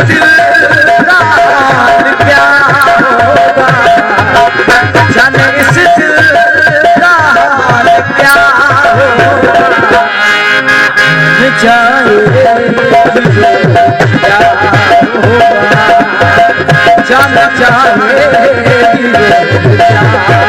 दिल का हाल क्या होगा, जाने इस दिल का हाल क्या होगा, जाएगी क्या होगा, जाना चाहेगी क्या होगा।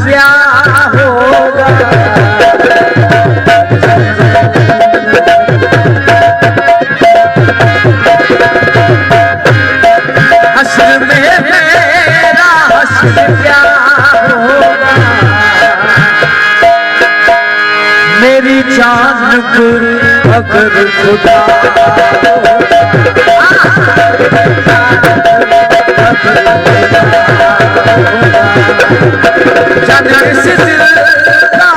क्या होगा, हश्र में मेरा हश्र क्या होगा, मेरी जान पर अगर खुदा जाने इस दिल का